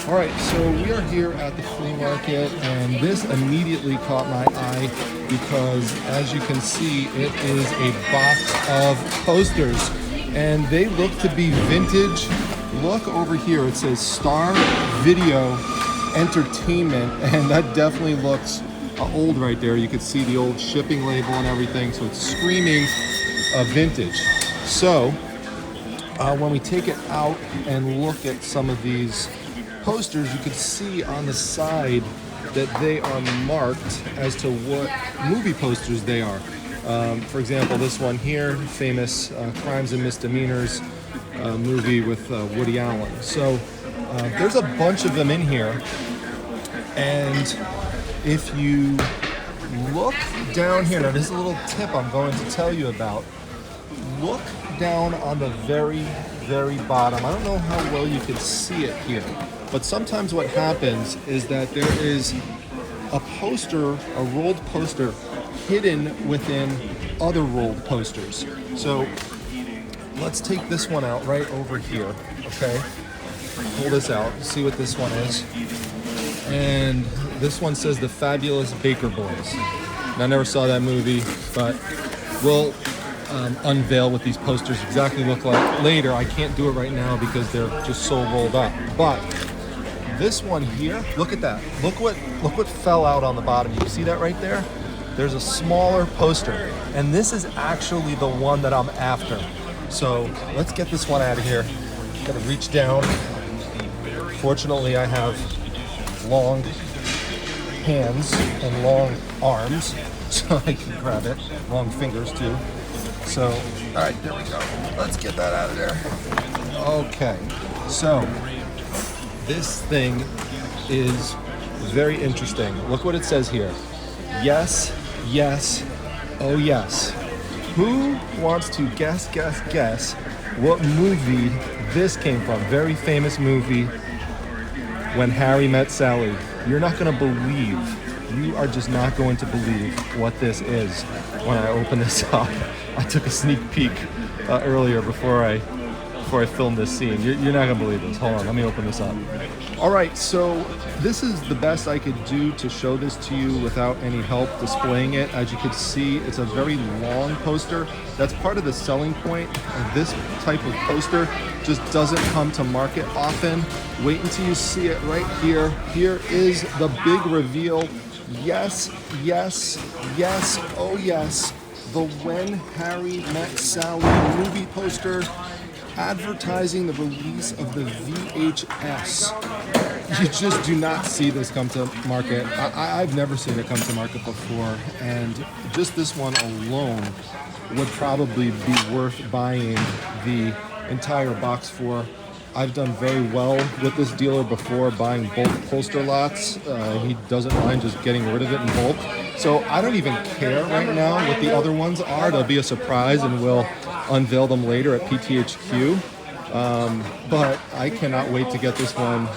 All right, so we are here at the flea market, and this immediately caught my eye because, as you can see, it is a box of posters, and they look to be vintage. Look over here, it says Star Video Entertainment, and that definitely looks old right there. You can see the old shipping label and everything, so it's screaming vintage. So when we take it out and look at some of these posters, you can see on the side that they are marked as to what movie posters they are. For example, this one here, famous Crimes and Misdemeanors movie with Woody Allen. So there's a bunch of them in here, and if you look down here, now this is a little tip I'm going to tell you about. Look down on the very, very bottom. I don't know how well you can see it here, but sometimes what happens is that there is a poster, a rolled poster, hidden within other rolled posters. So let's take this one out right over here, okay? Pull this out, see what this one is. And this one says The Fabulous Baker Boys. And I never saw that movie, but we'll unveil what these posters exactly look like later. I can't do it right now because they're just so rolled up. But this one here, look at that. Look what fell out on the bottom. You see that right there? There's a smaller poster, and this is actually the one that I'm after. So let's get this one out of here. Gotta reach down. Fortunately, I have long hands and long arms, so I can grab it. Long fingers too. So, all right, there we go. Let's get that out of there. Okay, so this thing is very interesting. Look what it says here. Yes, yes, oh yes. Who wants to guess what movie this came from? Very famous movie, When Harry Met Sally. You're not gonna believe, you are just not going to believe what this is when I open this up. I took a sneak peek earlier before I filmed this scene. You're not gonna believe this. Hold on, let me open this up. All right, so this is the best I could do to show this to you without any help displaying it. As you can see, it's a very long poster. That's part of the selling point of this type of poster. Just doesn't come to market often. Wait until you see it right here. Here is the big reveal. Yes, yes, yes, oh yes. The When Harry Met Sally movie poster advertising the release of the VHS. You just do not see this come to market. I've never seen it come to market before, and just this one alone would probably be worth buying the entire box for. I've done very well with this dealer before, buying bulk poster lots. He doesn't mind just getting rid of it in bulk. So I don't even care right now what the other ones are. They'll be a surprise, and we'll unveil them later at PTHQ. But I cannot wait to get this one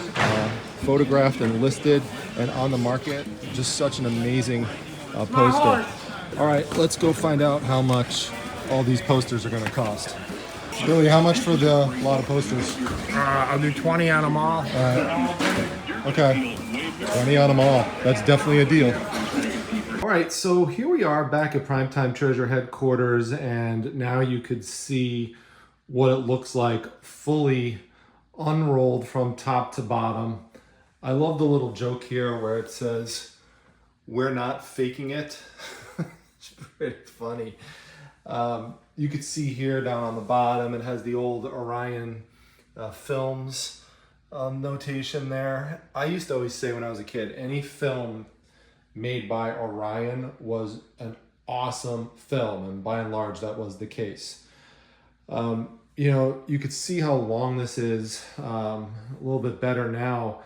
photographed and listed and on the market. Just such an amazing poster. All right, let's go find out how much all these posters are gonna cost. Billy, how much for the lot of posters? I'll do 20 on them all. Okay, 20 on them all. That's definitely a deal. All right, so here we are back at Primetime Treasure headquarters, and now you could see what it looks like fully unrolled from top to bottom. I love the little joke here where it says, "We're not faking it." It's pretty funny. You could see here down on the bottom, it has the old Orion Films notation there. I used to always say when I was a kid, any film made by Orion was an awesome film, and by and large that was the case. You know, you could see how long this is, a little bit better now.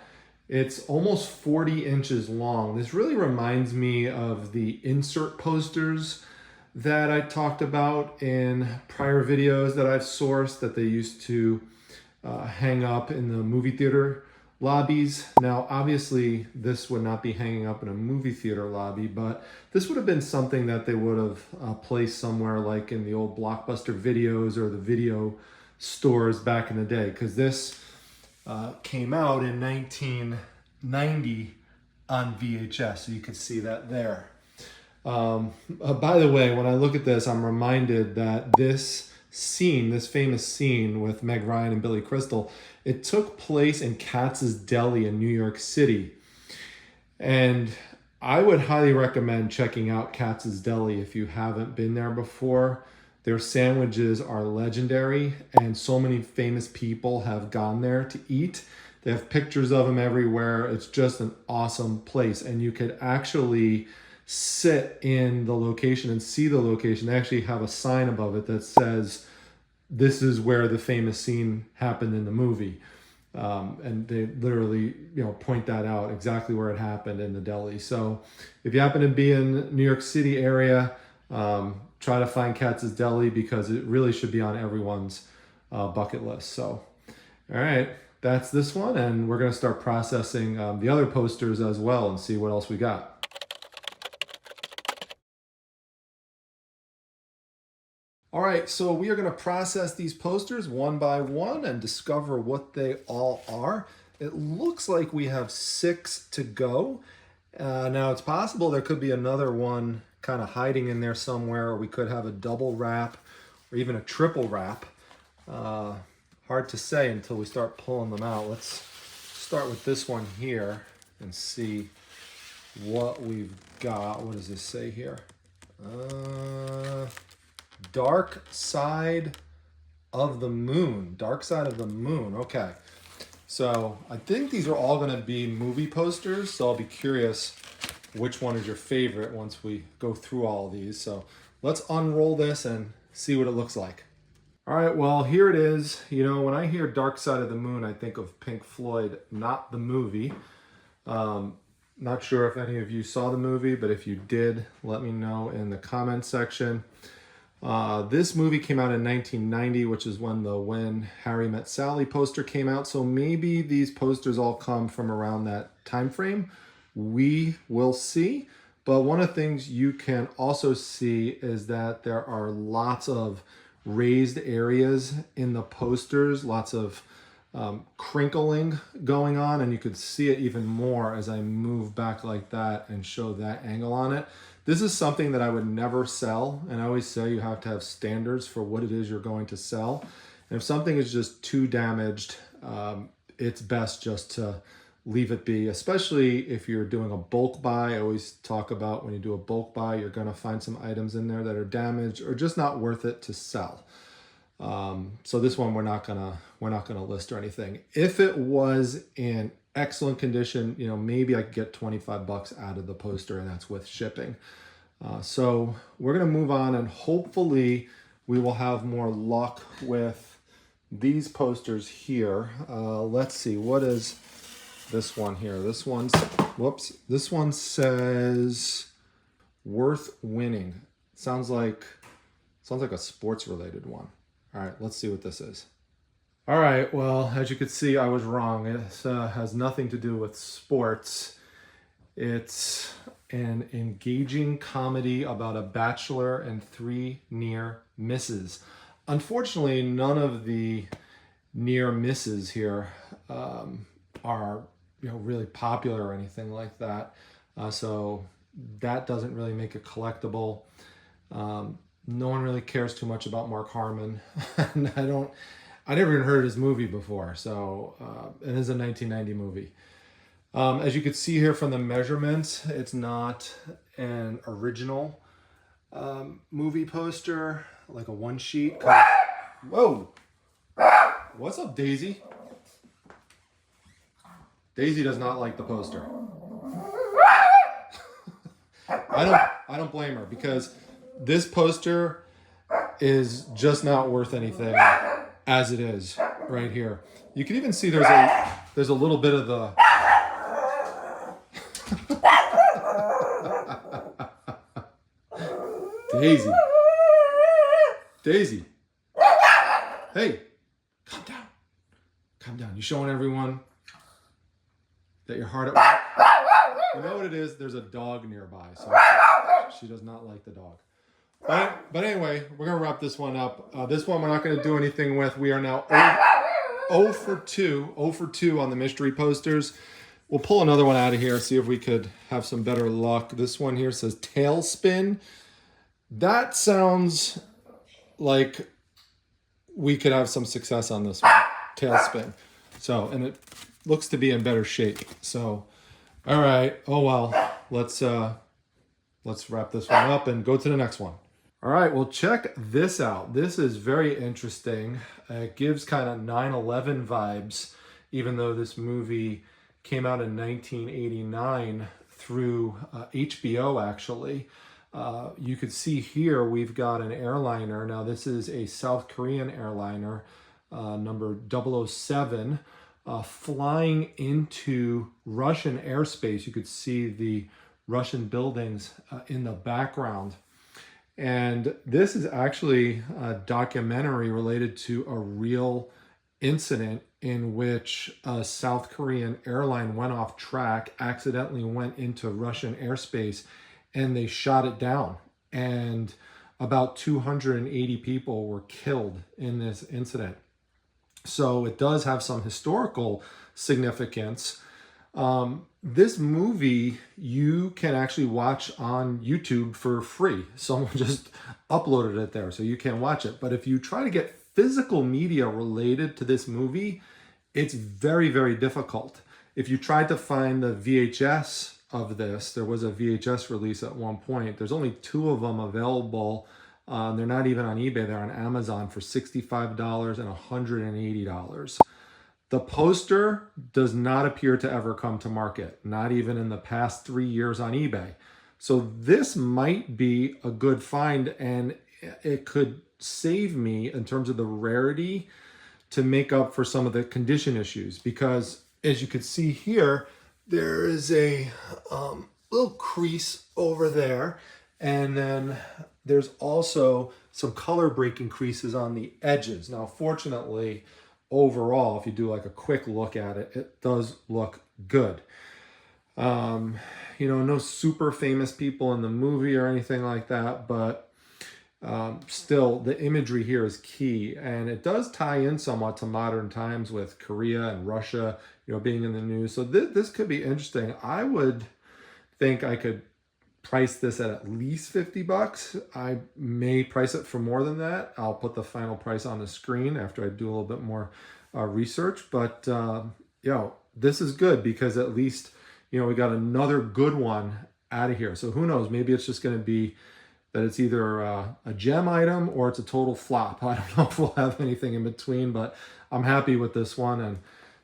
It's almost 40 inches long. This really reminds me of the insert posters that I talked about in prior videos that I've sourced that they used to hang up in the movie theater lobbies. Now, obviously, this would not be hanging up in a movie theater lobby, but this would have been something that they would have placed somewhere like in the old Blockbuster videos or the video stores back in the day, because this came out in 1990 on VHS, so you can see that there. By the way, when I look at this, I'm reminded that this scene, this famous scene with Meg Ryan and Billy Crystal, it took place in Katz's Deli in New York City. And I would highly recommend checking out Katz's Deli if you haven't been there before. Their sandwiches are legendary, and so many famous people have gone there to eat. They have pictures of them everywhere. It's just an awesome place, and you could actually sit in the location and see the location. They actually have a sign above it that says, "This is where the famous scene happened in the movie." And they literally, point that out exactly where it happened in the deli. So if you happen to be in New York City area, try to find Katz's Deli because it really should be on everyone's bucket list. So, all right, that's this one. And we're going to start processing the other posters as well and see what else we got. All right, so we are going to process these posters one by one and discover what they all are. It looks like we have 6 to go. Now, it's possible there could be another one kind of hiding in there somewhere, or we could have a double wrap or even a triple wrap. Hard to say until we start pulling them out. Let's start with this one here and see what we've got. What does this say here? Dark Side of the Moon. Dark Side of the Moon. Okay. So I think these are all going to be movie posters. So I'll be curious which one is your favorite once we go through all of these. So let's unroll this and see what it looks like. All right. Well, here it is. When I hear Dark Side of the Moon, I think of Pink Floyd, not the movie. Not sure if any of you saw the movie, but if you did, let me know in the comment section. This movie came out in 1990, which is when Harry Met Sally poster came out. So maybe these posters all come from around that time frame. We will see. But one of the things you can also see is that there are lots of raised areas in the posters, lots of crinkling going on, and you could see it even more as I move back like that and show that angle on it. This is something that I would never sell, and I always say you have to have standards for what it is you're going to sell. And if something is just too damaged, it's best just to leave it be, especially if you're doing a bulk buy. I always talk about when you do a bulk buy, you're going to find some items in there that are damaged or just not worth it to sell. So this one we're not gonna list or anything. If it was in excellent condition, maybe I could get 25 bucks out of the poster, and that's with shipping. So we're gonna move on, and hopefully we will have more luck with these posters here. Let's see, what is this one here? This one says Worth Winning. Sounds like a sports related one. All right, let's see what this is. All right, well, as you can see, I was wrong. It has nothing to do with sports. It's an engaging comedy about a bachelor and 3 near misses. Unfortunately, none of the near misses here are really popular or anything like that. So that doesn't really make it collectible. No one really cares too much about Mark Harmon. And I never even heard of his movie before. So it is a 1990 movie. As you can see here from the measurements, it's not an original movie poster, like a one sheet. Whoa! What's up, Daisy? Daisy does not like the poster. I don't blame her, because this poster is just not worth anything as it is right here. You can even see there's a little bit of the Daisy. Hey, calm down. Calm down. You showing everyone that you're hard at work? You know what it is? There's a dog nearby, so she does not like the dog. But anyway, we're going to wrap this one up. This one we're not going to do anything with. We are now 0 for 2, 0 for 2 on the mystery posters. We'll pull another one out of here, see if we could have some better luck. This one here says Tailspin. That sounds like we could have some success on this one. Tailspin. So, and it looks to be in better shape. So, all right. Oh well. Let's wrap this one up and go to the next one. All right, well, check this out. This is very interesting. It gives kind of 9/11 vibes, even though this movie came out in 1989 through HBO, actually. You could see here we've got an airliner. Now, this is a South Korean airliner, number 007, flying into Russian airspace. You could see the Russian buildings in the background. And this is actually a documentary related to a real incident in which a South Korean airline went off track, accidentally went into Russian airspace, and they shot it down. And about 280 people were killed in this incident. So it does have some historical significance. This movie you can actually watch on YouTube for free. Someone just uploaded it there, so you can watch it. But if you try to get physical media related to this movie, it's very, very difficult. If you tried to find the VHS of this, there was a VHS release at one point. There's only 2 of them available. They're not even on eBay. They're on Amazon for $65 and $180. The poster does not appear to ever come to market, not even in the past 3 years on eBay. So this might be a good find, and it could save me in terms of the rarity to make up for some of the condition issues, because as you can see here, there is a little crease over there, and then there's also some color breaking creases on the edges. Now, fortunately, overall, if you do like a quick look at it, it does look good. You know, no super famous people in the movie or anything like that, but still the imagery here is key, and it does tie in somewhat to modern times with Korea and Russia, you know, being in the news. So this could be interesting. I would think I could price this at least 50 bucks. I may price it for more than that. I'll put the final price on the screen after I do a little bit more research. But, you know, this is good because at least, you know, we got another good one out of here. So who knows? Maybe it's just going to be that it's either a gem item or it's a total flop. I don't know if we'll have anything in between, but I'm happy with this one. And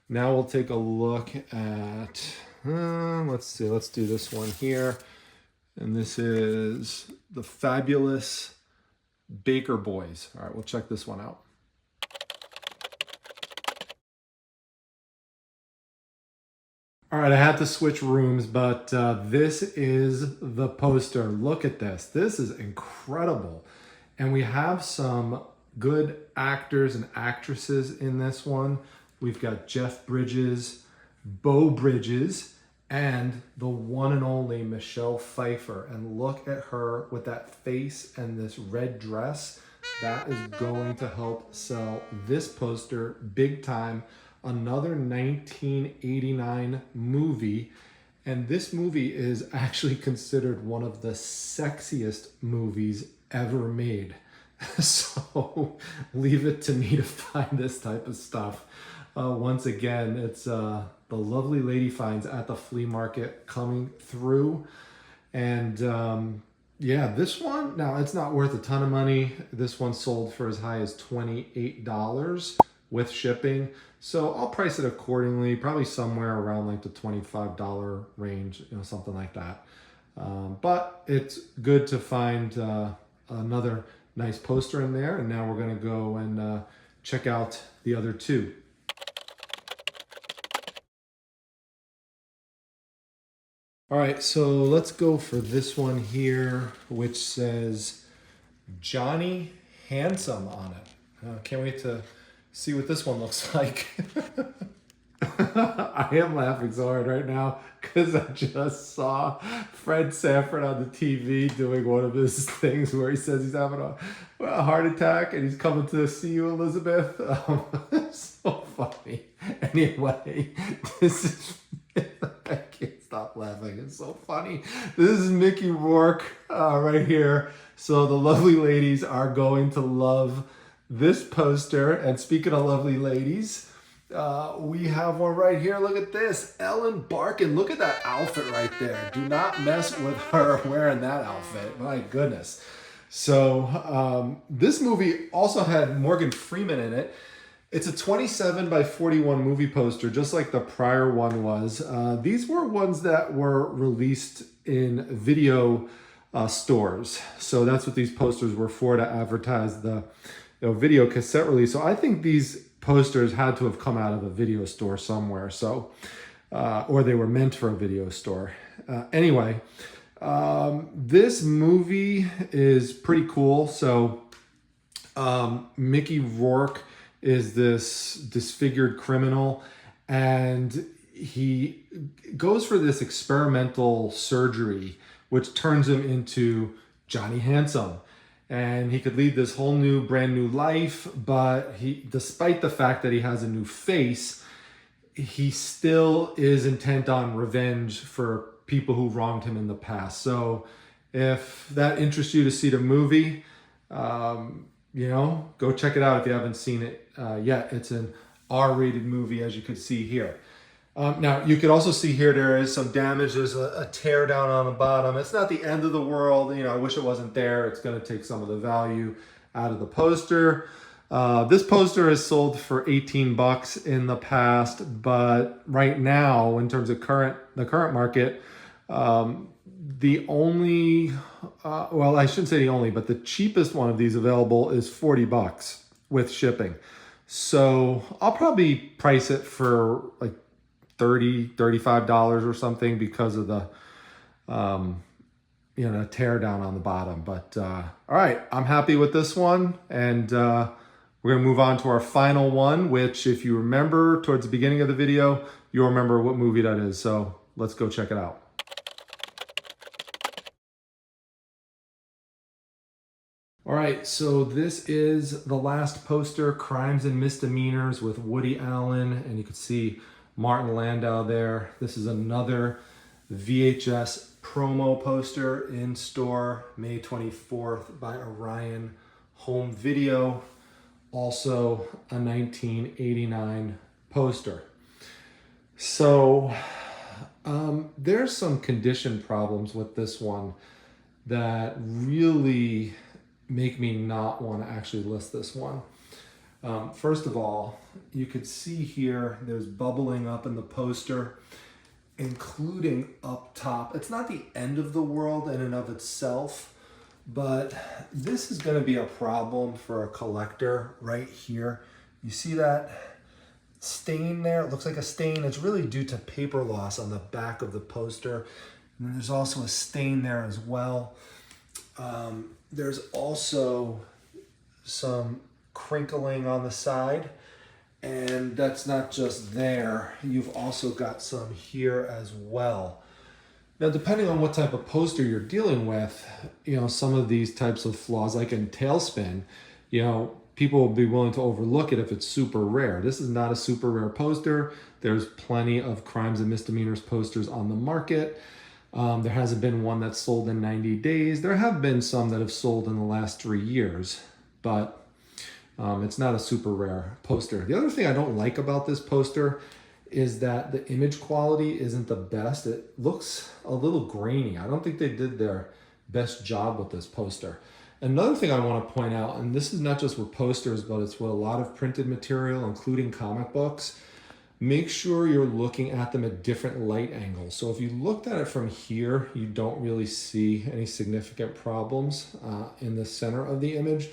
now we'll take a look at, let's see, let's do this one here. And this is the Fabulous Baker Boys. All right, we'll check this one out. All right, I had to switch rooms, but this is the poster. Look at this. This is incredible. And we have some good actors and actresses in this one. We've got Jeff Bridges, Beau Bridges, and the one and only Michelle Pfeiffer. And look at her with that face and this red dress. That is going to help sell this poster big time. Another 1989 movie. And this movie is actually considered one of the sexiest movies ever made. So leave it to me to find this type of stuff. Once again, it's the lovely lady finds at the flea market coming through. And yeah, this one, now it's not worth a ton of money. This one sold for as high as $28 with shipping. So I'll price it accordingly, probably somewhere around like the $25 range, you know, something like that. But it's good to find another nice poster in there. And now we're gonna go and check out the other two. All right, so let's go for this one here, which says Johnny Handsome on it. Can't wait to see what this one looks like. I am laughing so hard right now because I just saw Fred Sanford on the TV doing one of his things where he says he's having a heart attack and he's coming to see you, Elizabeth. So funny. Anyway, this is... I can't stop laughing. It's so funny. This is Mickey Rourke right here. So the lovely ladies are going to love this poster. And speaking of lovely ladies, we have one right here. Look at this. Ellen Barkin. Look at that outfit right there. Do not mess with her wearing that outfit. My goodness. So this movie also had Morgan Freeman in it. It's a 27 by 41 movie poster, just like the prior one was. These were ones that were released in video stores. So that's what these posters were for, to advertise the video cassette release. So I think these posters had to have come out of a video store somewhere. So, or they were meant for a video store. Anyway, this movie is pretty cool. So Mickey Rourke is this disfigured criminal, and he goes for this experimental surgery which turns him into Johnny Handsome, and he could lead this whole new brand new life. But he, despite the fact that he has a new face, he still is intent on revenge for people who wronged him in the past. So if that interests you to see the movie, you know, go check it out if you haven't seen it yet. It's an R-rated movie, as you could see here. Now, you could also see here there is some damage. There's a tear down on the bottom. It's not the end of the world. You know, I wish it wasn't there. It's going to take some of the value out of the poster. This poster is sold for 18 bucks in the past, but right now, in terms of the current market, the only, well, I shouldn't say the only, but the cheapest one of these available is 40 bucks with shipping. So I'll probably price it for like $30, $35 or something because of the, you know, tear down on the bottom. But all right, I'm happy with this one. And we're going to move on to our final one, which, if you remember towards the beginning of the video, you'll remember what movie that is. So let's go check it out. All right, so this is the last poster, Crimes and Misdemeanors with Woody Allen, and you can see Martin Landau there. This is another VHS promo poster in store, May 24th by Orion Home Video. Also a 1989 poster. So there's some condition problems with this one that really make me not want to actually list this one. First of all, you could see here there's bubbling up in the poster, including up top. It's not the end of the world in and of itself, but this is going to be a problem for a collector right here. You see that stain there? It looks like a stain. It's really due to paper loss on the back of the poster. And then there's also a stain there as well. There's also some crinkling on the side, and that's not just there. You've also got some here as well. Now, depending on what type of poster you're dealing with, you know, some of these types of flaws, like in Tailspin, you know, people will be willing to overlook it if it's super rare. This is not a super rare poster. There's plenty of Crimes and Misdemeanors posters on the market. There hasn't been one that's sold in 90 days. There have been some that have sold in the last 3 years, but it's not a super rare poster. The other thing I don't like about this poster is that the image quality isn't the best. It looks a little grainy. I don't think they did their best job with this poster. Another thing I want to point out, and this is not just with posters, but it's with a lot of printed material, including comic books, make sure you're looking at them at different light angles. So if you looked at it from here, you don't really see any significant problems in the center of the image.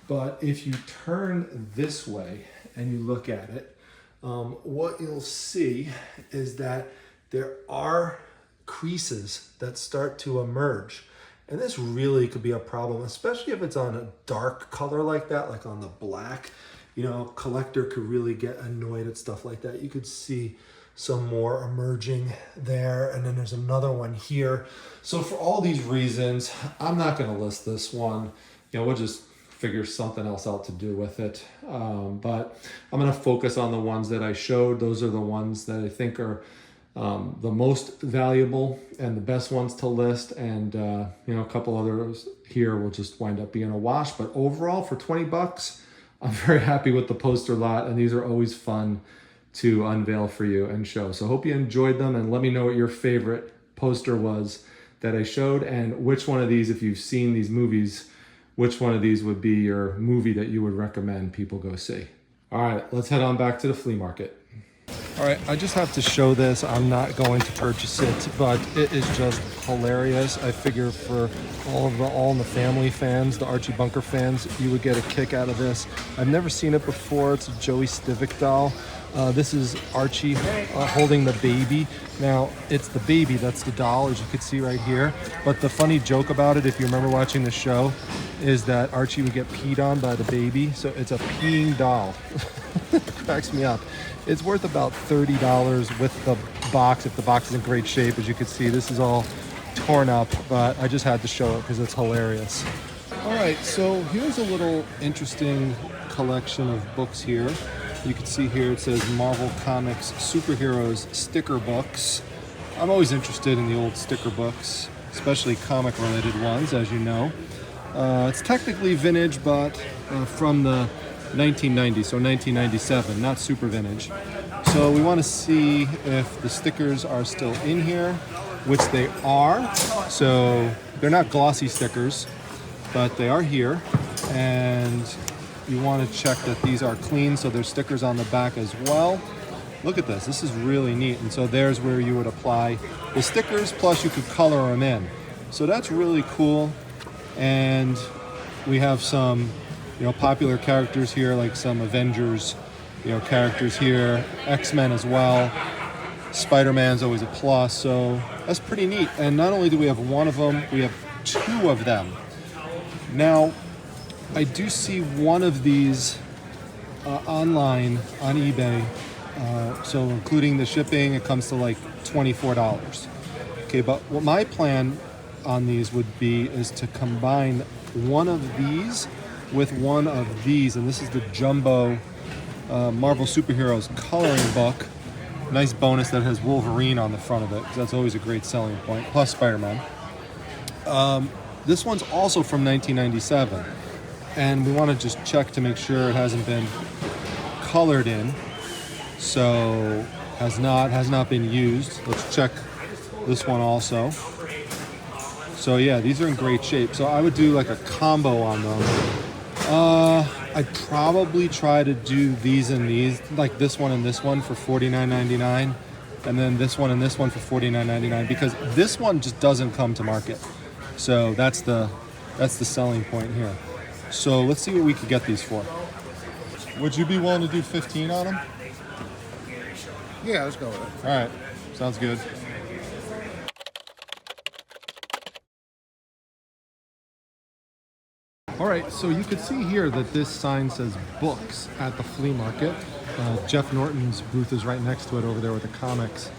But if you turn this way and you look at it, what you'll see is that there are creases that start to emerge. And this really could be a problem, especially if it's on a dark color like that, like on the black. you know, a collector could really get annoyed at stuff like that. You could see some more emerging there, and then there's another one here. So for all these reasons, I'm not going to list this one. You know, we'll just figure something else out to do with it. But I'm going to focus on the ones that I showed. Those are the ones that I think are the most valuable and the best ones to list. And, you know, a couple others here will just wind up being a wash. But overall, for 20 bucks, I'm very happy with the poster lot. And these are always fun to unveil for you and show. So hope you enjoyed them, and let me know what your favorite poster was that I showed, and which one of these, if you've seen these movies, which one of these would be your movie that you would recommend people go see. All right, let's head on back to the flea market. All right, I just have to show this. I'm not going to purchase it, but it is just hilarious. I figure for all in the Family fans, the Archie Bunker fans, you would get a kick out of this. I've never seen it before. It's a Joey Stivic doll. This is Archie holding the baby. Now, it's the baby that's the doll, as you can see right here. But the funny joke about it, if you remember watching the show, is that Archie would get peed on by the baby. So it's a peeing doll. Cracks me up. It's worth about $30 with the box, if the box is in great shape. As you can see, this is all torn up, but I just had to show it because it's hilarious. All right, so here's a little interesting collection of books here. You can see here it says Marvel Comics Superheroes sticker books. I'm always interested in the old sticker books, especially comic related ones, as you know. It's technically vintage, but from the 1990s, so 1997, not super vintage. So we want to see if the stickers are still in here, which they are. So they're not glossy stickers, but they are here. And you want to check that these are clean, so there's stickers on the back as well. Look at this, this is really neat. And so there's where you would apply the stickers, plus you could color them in. So that's really cool. And we have some, you know, popular characters here, like some Avengers, you know, characters here, X-Men as well. Spider-Man's always a plus, so that's pretty neat. And not only do we have one of them, we have two of them. Now, I do see one of these online on eBay, so including the shipping, it comes to like $24. Okay, but what my plan on these would be is to combine one of these with one of these, and this is the Jumbo Marvel Superheroes coloring book. Nice bonus that has Wolverine on the front of it, because that's always a great selling point, plus Spider-Man. This one's also from 1997, and we want to just check to make sure it hasn't been colored in, so has not been used. Let's check this one also. So yeah, these are in great shape. So I would do like a combo on them. I'd probably try to do these and these, like this one and this one for $49.99, and then this one and this one for $49.99, because this one just doesn't come to market. So that's the selling point here. So let's see what we could get these for. Would you be willing to do 15 on them? Yeah, let's go with it. All right, sounds good. All right, so you could see here that this sign says books at the flea market. Jeff Norton's booth is right next to it over there with the comics.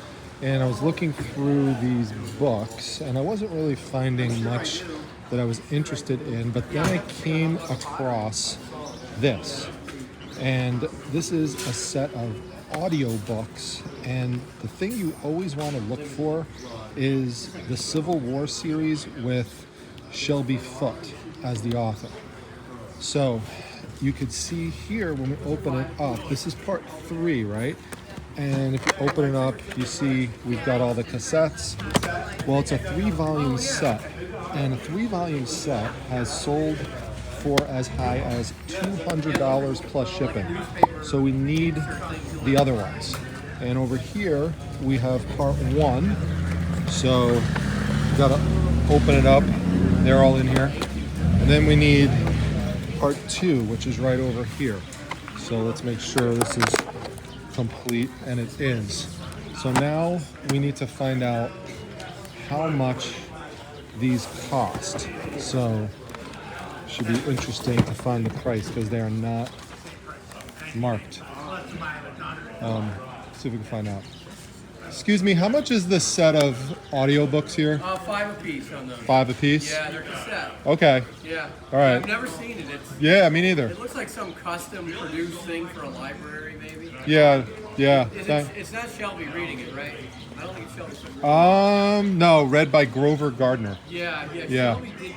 And I was looking through these books, and I wasn't really finding much that I was interested in, but then I came across this. And this is a set of audiobooks, and the thing you always want to look for is the Civil War series with Shelby Foote as the author. So you could see here when we open it up, this is part 3, right? And if you open it up, you see we've got all the cassettes. Well, it's a 3-volume set, and a 3-volume set has sold for as high as $200 plus shipping. So we need the other ones. And over here we have part 1. So we've got to open it up. They're all in here. And then we need part 2, which is right over here. So let's make sure this is complete, and it is. So now we need to find out how much these cost. So should be interesting to find the price, because they are not marked. See if we can find out. Excuse me, how much is this set of audiobooks here? 5 apiece on those. 5 apiece? Yeah, they're cassette. Okay. Yeah. All right. I've never seen it. Yeah, me neither. It looks like some custom produced thing for a library, maybe. Yeah. It's not Shelby reading it, right? I don't think it's Shelby. No, read by Grover Gardner. Yeah. Shelby did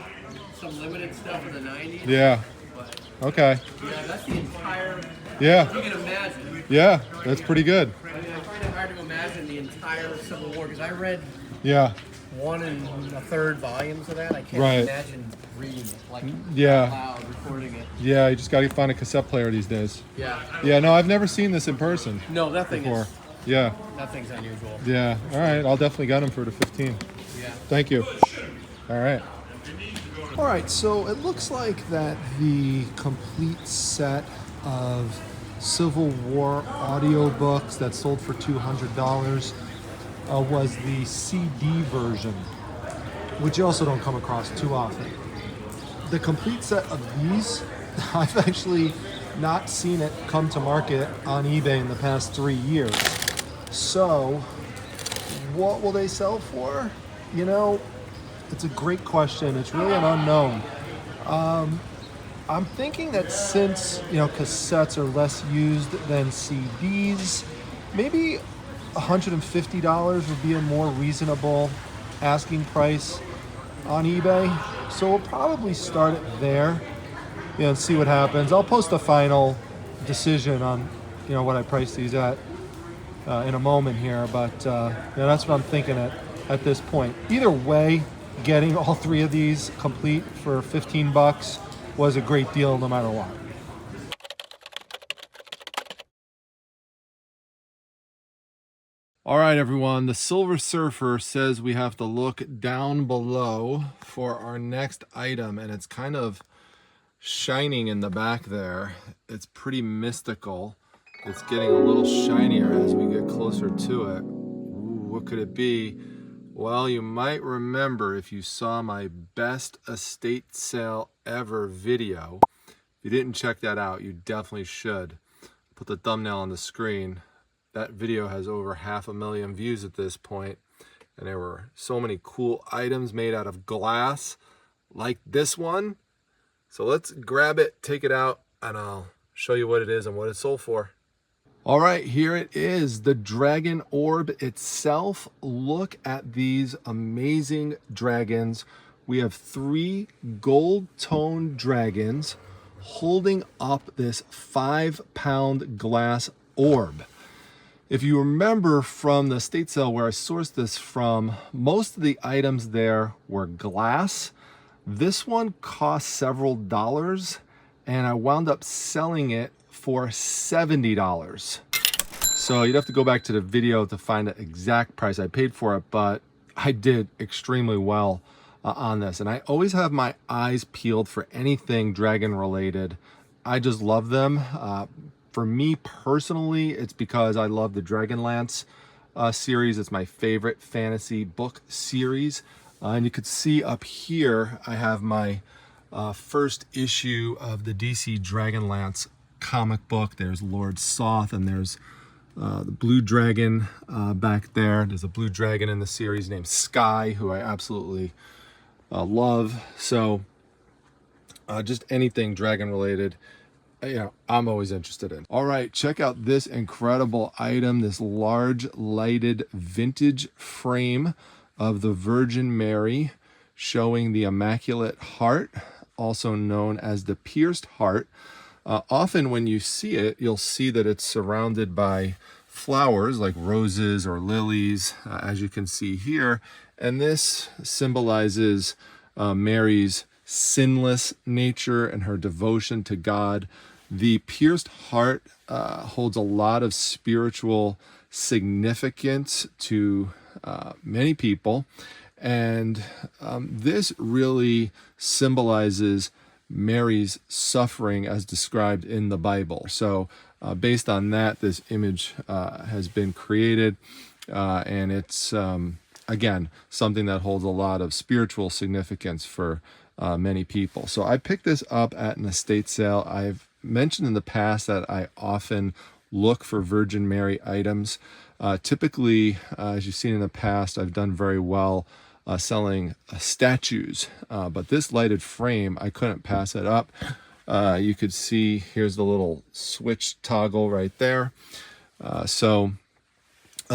some limited stuff in the 90s. Yeah. But, Okay. yeah, that's the entire. Yeah. You can imagine. Yeah, that's pretty good. I mean, I find it hard to imagine the entire Civil War because I read 1 1/3 volumes of that. I can't imagine reading it like out loud, recording it. Yeah, you just got to find a cassette player these days. Yeah. Yeah, no, I've never seen this in person. No, that thing before. is. Yeah. That thing's unusual. Yeah. All right, I'll definitely get them for the 15. Yeah. Thank you. All right. All right, so it looks like that the complete set of Civil War audiobooks that sold for $200 was the CD version, which you also don't come across too often. The complete set of these, I've actually not seen it come to market on eBay in the past 3 years. So, what will they sell for? You know, it's a great question. It's really an unknown. I'm thinking that since, cassettes are less used than CDs, maybe $150 would be a more reasonable asking price on eBay. So we'll probably start it there, and see what happens. I'll post a final decision on, what I price these at in a moment here, but that's what I'm thinking at this point. Either way, getting all 3 of these complete for $15 was a great deal no matter what. All right, everyone, the Silver Surfer says we have to look down below for our next item, and it's kind of shining in the back there. It's pretty mystical. It's getting a little shinier as we get closer to it. Ooh, what could it be? Well, you might remember if you saw my best estate sale ever video. If you didn't check that out, you definitely should. Put the thumbnail on the screen. That video has over 500,000 views at this point, and there were so many cool items made out of glass like this one. So let's grab it, take it out, and I'll show you what it is and what it's sold for. All right, here it is, the dragon orb itself. Look at these amazing dragons. We have 3 gold-toned dragons holding up this 5-pound glass orb. If you remember from the estate sale where I sourced this from, most of the items there were glass. This one cost several dollars, and I wound up selling it for $70. So you'd have to go back to the video to find the exact price I paid for it, but I did extremely well on this. And I always have my eyes peeled for anything dragon related. I just love them. For me personally, it's because I love the Dragonlance series. It's my favorite fantasy book series. And you could see up here, I have my first issue of the DC Dragonlance comic book. There's Lord Soth, and there's the blue dragon back there. There's a blue dragon in the series named Sky, who I absolutely love. So just anything dragon related, I'm always interested in. All right, check out this incredible item, this large lighted vintage frame of the Virgin Mary showing the Immaculate Heart, also known as the Pierced Heart. Often when you see it, you'll see that it's surrounded by flowers like roses or lilies, as you can see here. And this symbolizes Mary's sinless nature and her devotion to God. The pierced heart holds a lot of spiritual significance to many people. And this really symbolizes Mary's suffering as described in the Bible. So based on that, this image has been created, and it's, again, something that holds a lot of spiritual significance for many people. So I picked this up at an estate sale. I've mentioned in the past that I often look for Virgin Mary items. Typically, as you've seen in the past, I've done very well selling statues, but this lighted frame, I couldn't pass it up. You could see here's the little switch toggle right there.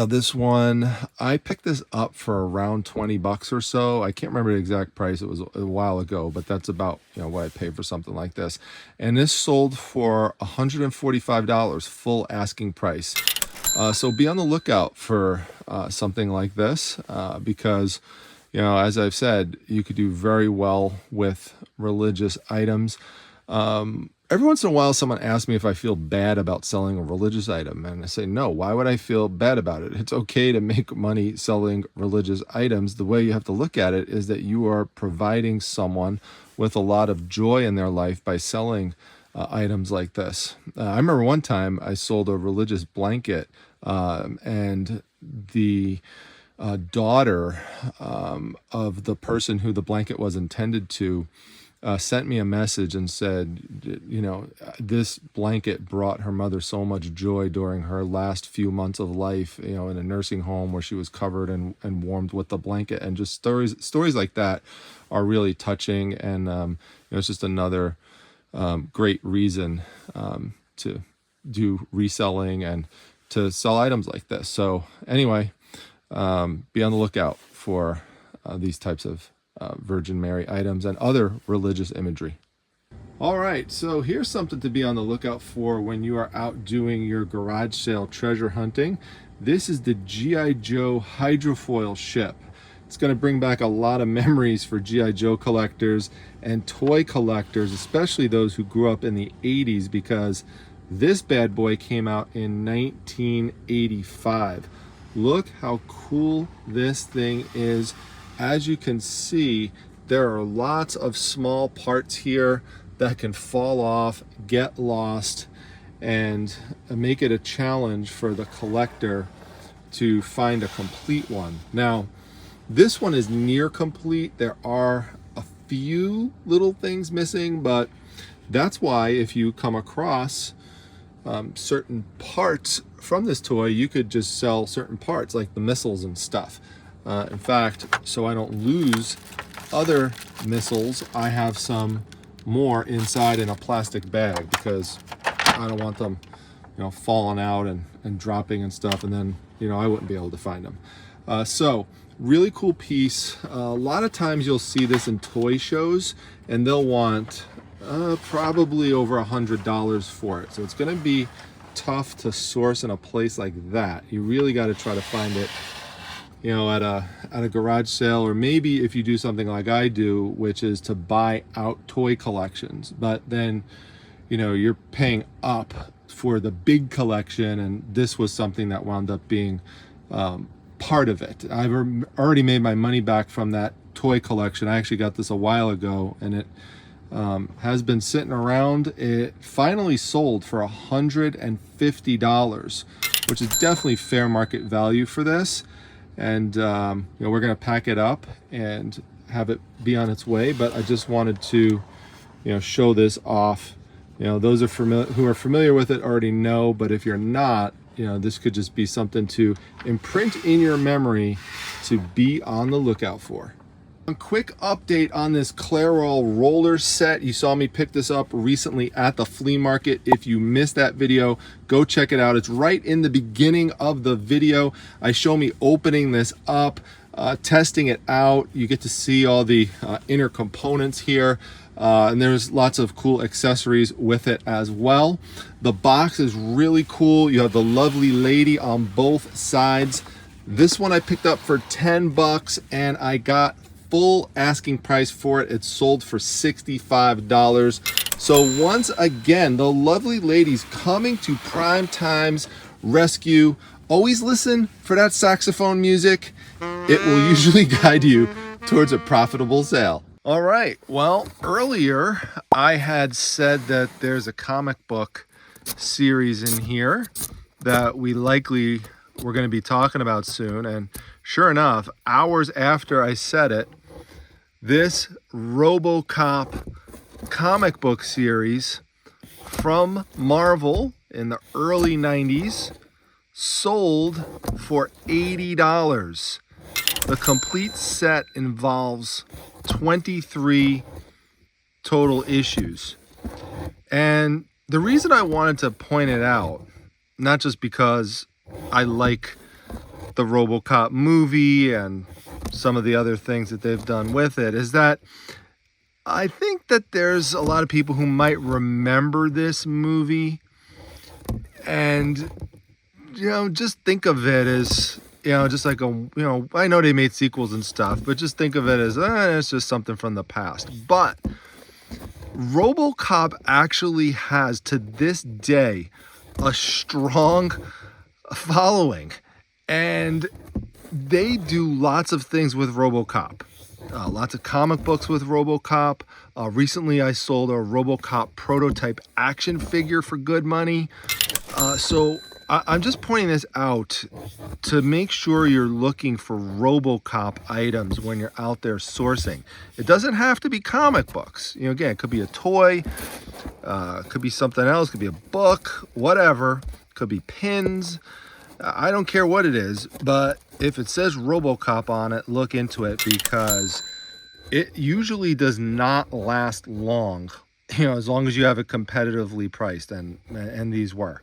This one, I picked this up for around 20 bucks or so. I can't remember the exact price. It was a while ago, but that's about, you know, what I paid for something like this. And this sold for $145, full asking price. So be on the lookout for something like this because, you know, as I've said, you could do very well with religious items. Every once in a while, someone asks me if I feel bad about selling a religious item. And I say, no, why would I feel bad about it? It's okay to make money selling religious items. The way you have to look at it is that you are providing someone with a lot of joy in their life by selling items like this. I remember one time I sold a religious blanket and the daughter of the person who the blanket was intended to sent me a message and said, you know, this blanket brought her mother so much joy during her last few months of life, you know, in a nursing home where she was covered and warmed with the blanket. And just stories like that are really touching. And, you know, it's just another great reason to do reselling and to sell items like this. So anyway, be on the lookout for these types of Virgin Mary items and other religious imagery. All right, so here's something to be on the lookout for when you are out doing your garage sale treasure hunting. This is the G.I. Joe hydrofoil ship. It's going to bring back a lot of memories for G.I. Joe collectors and toy collectors, especially those who grew up in the 80s, because this bad boy came out in 1985. Look how cool this thing is. As you can see, there are lots of small parts here that can fall off, get lost, and make it a challenge for the collector to find a complete one. Now, this one is near complete. There are a few little things missing, but that's why if you come across certain parts from this toy, you could just sell certain parts like the missiles and stuff. In fact, so I don't lose other missiles, I have some more inside in a plastic bag because I don't want them, you know, falling out and dropping and stuff, and then, you know, I wouldn't be able to find them. So really cool piece. A lot of times you'll see this in toy shows and they'll want probably over $100 for it. So it's going to be tough to source in a place like that. You really got to try to find it, you know, at a garage sale, or maybe if you do something like I do, which is to buy out toy collections, but then, you know, you're paying up for the big collection, and this was something that wound up being part of it. I've already made my money back from that toy collection. I actually got this a while ago, and it has been sitting around. It finally sold for $150, which is definitely fair market value for this. And you know, we're going to pack it up and have it be on its way. But I just wanted to, you know, show this off. You know, those are who are familiar with it already know, but if you're not, you know, this could just be something to imprint in your memory to be on the lookout for. A quick update on this Clairol roller set. You saw me pick this up recently at the flea market. If you missed that video, go check it out. It's right in the beginning of the video. I show me opening this up, testing it out. You get to see all the inner components here. And there's lots of cool accessories with it as well. The box is really cool. You have the lovely lady on both sides. This one I picked up for 10 bucks and I got full asking price for it. It's sold for $65. So once again, the lovely ladies coming to Prime Time's rescue. Always listen for that saxophone music. It will usually guide you towards a profitable sale. All right, well, earlier I had said that there's a comic book series in here that we likely we're going to be talking about soon, and sure enough, hours after I said it, this Robocop comic book series from Marvel in the early 90s, sold for $80. The complete set involves 23 total issues. And the reason I wanted to point it out, not just because I like the Robocop movie and some of the other things that they've done with it, is that I think that there's a lot of people who might remember this movie and, just think of it as, just like I know they made sequels and stuff, but just think of it as, it's just something from the past. But Robocop actually has, to this day, a strong following. And they do lots of things with Robocop. Lots of comic books with Robocop. Recently, I sold a Robocop prototype action figure for good money. So I'm just pointing this out to make sure you're looking for Robocop items when you're out there sourcing. It doesn't have to be comic books. Again, it could be a toy, could be something else, could be a book, whatever. Could be pins. I don't care what it is, but if it says Robocop on it, look into it, because it usually does not last long, as long as you have it competitively priced, and these were.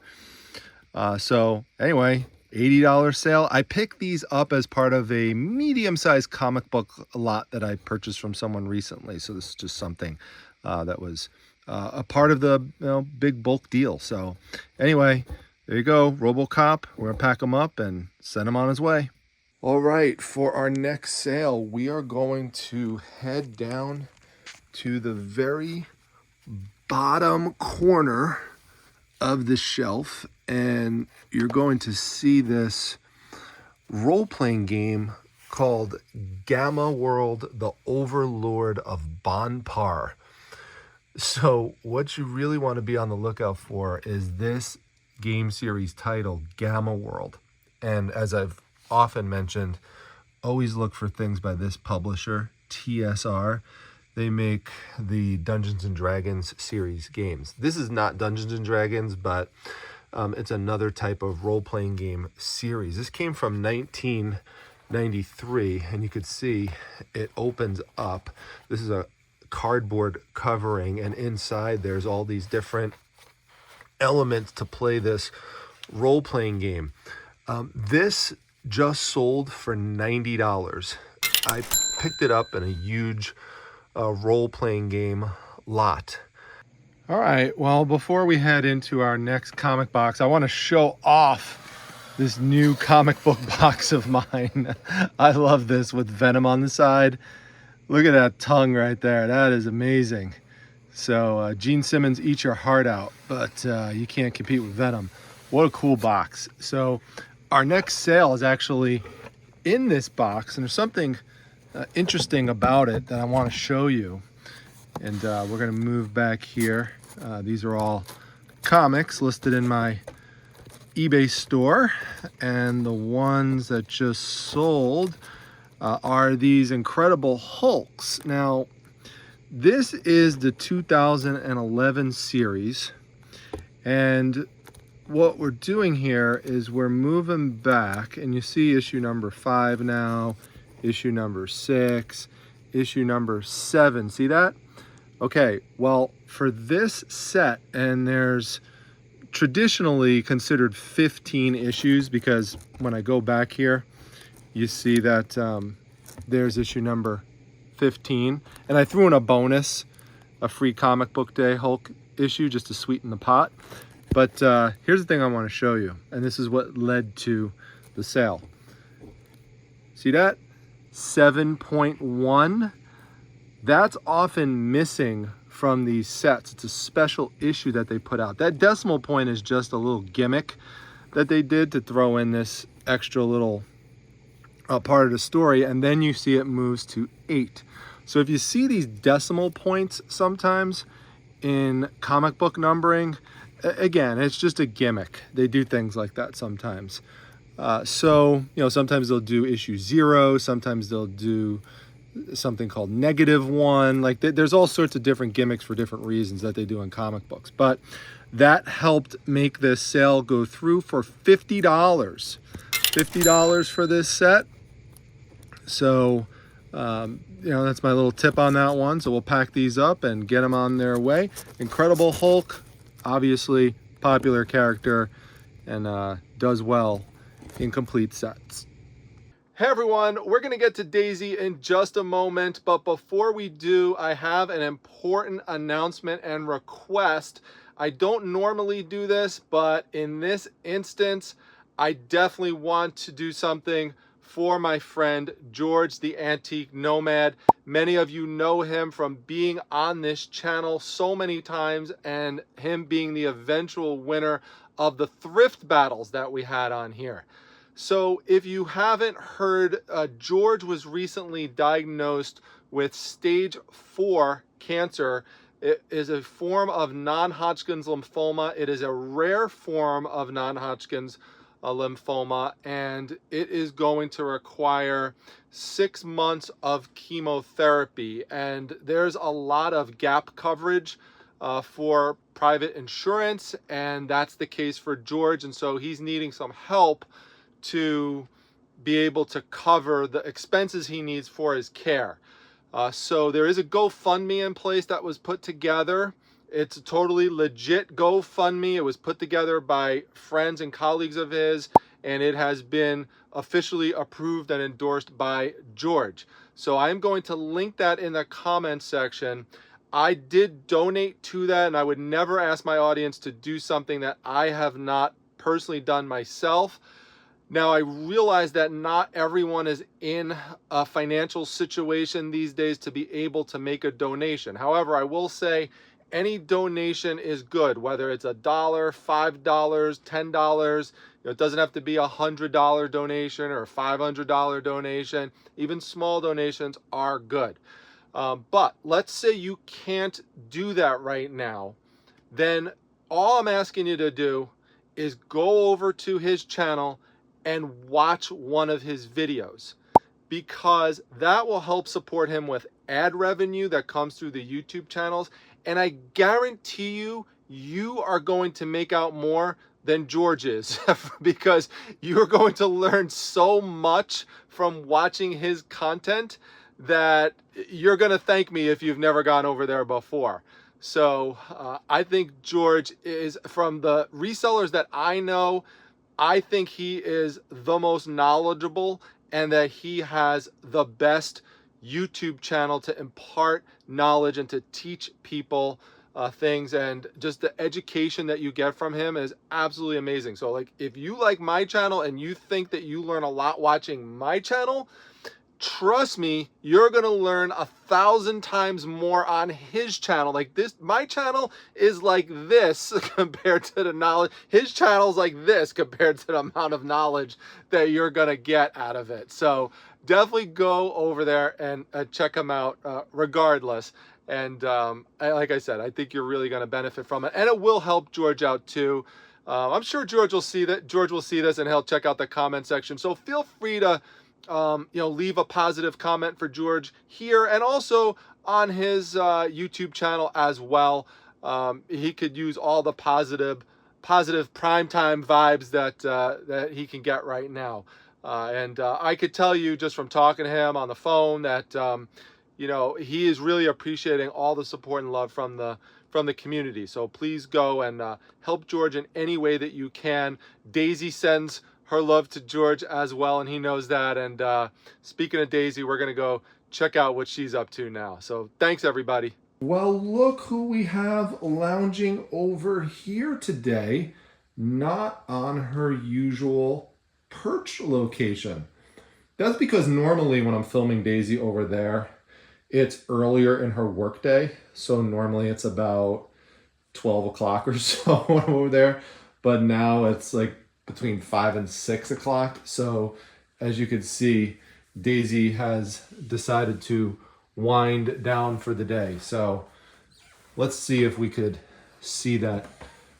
So anyway, $80 sale. I picked these up as part of a medium-sized comic book lot that I purchased from someone recently. So this is just something that was a part of the big bulk deal. So anyway, there you go, Robocop. We're gonna pack him up and send him on his way. All right, for our next sale, we are going to head down to the very bottom corner of the shelf, and you're going to see this role-playing game called Gamma World, the Overlord of Bonpar. So what you really want to be on the lookout for is this game series title, Gamma World. And as I've often mentioned, always look for things by this publisher, TSR. They make the Dungeons and Dragons series games. This is not Dungeons and Dragons, but it's another type of role-playing game series. This came from 1993, and you could see it opens up. This is a cardboard covering, and inside there's all these different elements to play this role-playing game. This just sold for $90. I picked it up in a huge role-playing game lot. All right, well, before we head into our next comic box, I want to show off this new comic book box of mine. I love this with Venom on the side. Look at that tongue right there. That is amazing. So Gene Simmons, eat your heart out, but you can't compete with Venom. What a cool box. So our next sale is actually in this box, and there's something interesting about it that I want to show you. And we're going to move back here. These are all comics listed in my eBay store, and the ones that just sold are these Incredible Hulks. Now, this is the 2011 series, and what we're doing here is we're moving back, and you see issue number 5 now, issue number 6, issue number 7. See that? Okay, well, for this set, and there's traditionally considered 15 issues, because when I go back here, you see that there's issue number 15, and I threw in a bonus, a free comic book day Hulk issue, just to sweeten the pot. But here's the thing I want to show you, and this is what led to the sale. See that? 7.1. That's often missing from these sets. It's a special issue that they put out. That decimal point is just a little gimmick that they did to throw in this extra little part of the story, and then you see it moves to 8. So if you see these decimal points sometimes in comic book numbering, again, it's just a gimmick. They do things like that sometimes. So, sometimes they'll do issue 0, sometimes they'll do something called -1. Like there's all sorts of different gimmicks for different reasons that they do in comic books. But that helped make this sale go through for $50. $50 for this set. So, you know, that's my little tip on that one. So we'll pack these up and get them on their way. Incredible Hulk, obviously popular character, and does well in complete sets. Hey everyone, we're going to get to Daisy in just a moment, but before we do, I have an important announcement and request. I don't normally do this, but in this instance, I definitely want to do something for my friend George the Antique Nomad. Many of you know him from being on this channel so many times and him being the eventual winner of the thrift battles that we had on here. So if you haven't heard, George was recently diagnosed with stage 4 cancer. It is a form of non-Hodgkin's lymphoma. It is a rare form of non-Hodgkin's lymphoma, and it is going to require 6 months of chemotherapy. And there's a lot of gap coverage for private insurance, and that's the case for George. And so he's needing some help to be able to cover the expenses he needs for his care. So there is a GoFundMe in place that was put together. It's a totally legit GoFundMe. It was put together by friends and colleagues of his, and it has been officially approved and endorsed by George. So I'm going to link that in the comments section. I did donate to that, and I would never ask my audience to do something that I have not personally done myself. Now, I realize that not everyone is in a financial situation these days to be able to make a donation. However, I will say any donation is good, whether it's $1, $5, $10. It doesn't have to be a $100 donation or a $500 donation. Even small donations are good. But let's say you can't do that right now. Then all I'm asking you to do is go over to his channel and watch one of his videos, because that will help support him with ad revenue that comes through the YouTube channels. And I guarantee you, you are going to make out more than George is because you're going to learn so much from watching his content that you're going to thank me if you've never gone over there before. So I think George is, from the resellers that I know, I think he is the most knowledgeable, and that he has the best YouTube channel to impart knowledge and to teach people things. And just the education that you get from him is absolutely amazing. So like, if you like my channel and you think that you learn a lot watching my channel, trust me, you're gonna learn 1,000 times more on his channel. Like this, my channel is like this compared to the knowledge. His channel's like this compared to the amount of knowledge that you're gonna get out of it. So definitely go over there and check him out regardless. And like I said, I think you're really gonna benefit from it, and it will help George out too. I'm sure George will see that. George will see this and he'll check out the comment section. So feel free to leave a positive comment for George here, and also on his YouTube channel as well. He could use all the positive primetime vibes that he can get right now. And I could tell you just from talking to him on the phone that he is really appreciating all the support and love from the community. So please go and help George in any way that you can. Daisy sends her love to George as well, and he knows that. And speaking of Daisy, we're gonna go check out what she's up to now. So thanks everybody. Well, look who we have lounging over here today, not on her usual perch location. That's because normally when I'm filming Daisy over there, it's earlier in her workday. So normally it's about 12 o'clock or so when I'm over there, but now it's like between 5 and 6 o'clock. So as you can see, Daisy has decided to wind down for the day. So let's see if we could see that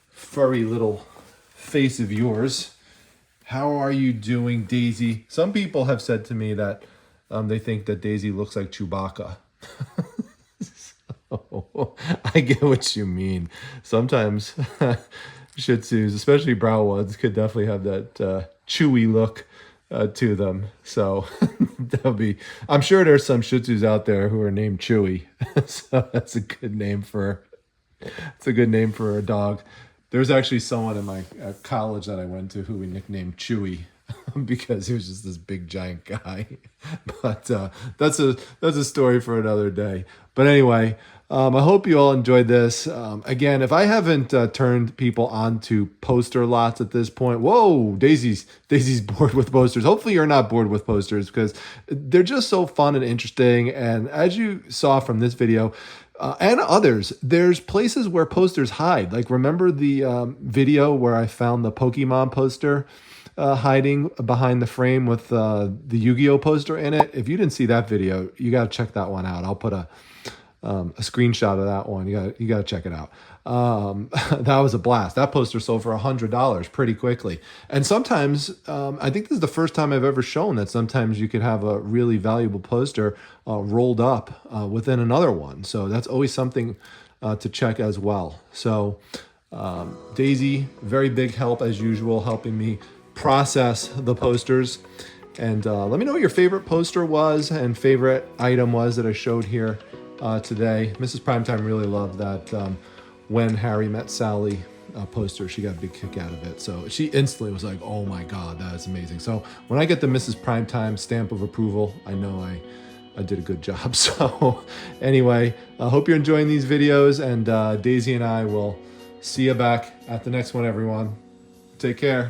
furry little face of yours. How are you doing, Daisy? Some people have said to me that they think that Daisy looks like Chewbacca. So, I get what you mean. Sometimes Shih Tzus, especially brown ones, could definitely have that chewy look to them. So that'll be, I'm sure there's some Shih Tzus out there who are named Chewy. So that's a good name for, it's a good name for a dog. There's actually someone in my college that I went to who we nicknamed Chewy because he was just this big giant guy. But that's a story for another day. But anyway, I hope you all enjoyed this. Again, if I haven't turned people onto poster lots at this point, whoa, Daisy's bored with posters. Hopefully you're not bored with posters because they're just so fun and interesting. And as you saw from this video, and others, there's places where posters hide. Like remember the video where I found the Pokemon poster hiding behind the frame with the Yu-Gi-Oh poster in it? If you didn't see that video, you got to check that one out. I'll put a screenshot of that one. You got to check it out. That was a blast. That poster sold for $100 pretty quickly. And sometimes, I think this is the first time I've ever shown that sometimes you could have a really valuable poster rolled up within another one. So that's always something to check as well. So Daisy, very big help as usual, helping me process the posters. And let me know what your favorite poster was and favorite item was that I showed here today. Mrs. Primetime really loved that When Harry Met Sally poster. She got a big kick out of it. So she instantly was like, oh my God, that is amazing. So when I get the Mrs. Primetime stamp of approval, I know I did a good job. So anyway, I hope you're enjoying these videos, and Daisy and I will see you back at the next one, everyone. Take care.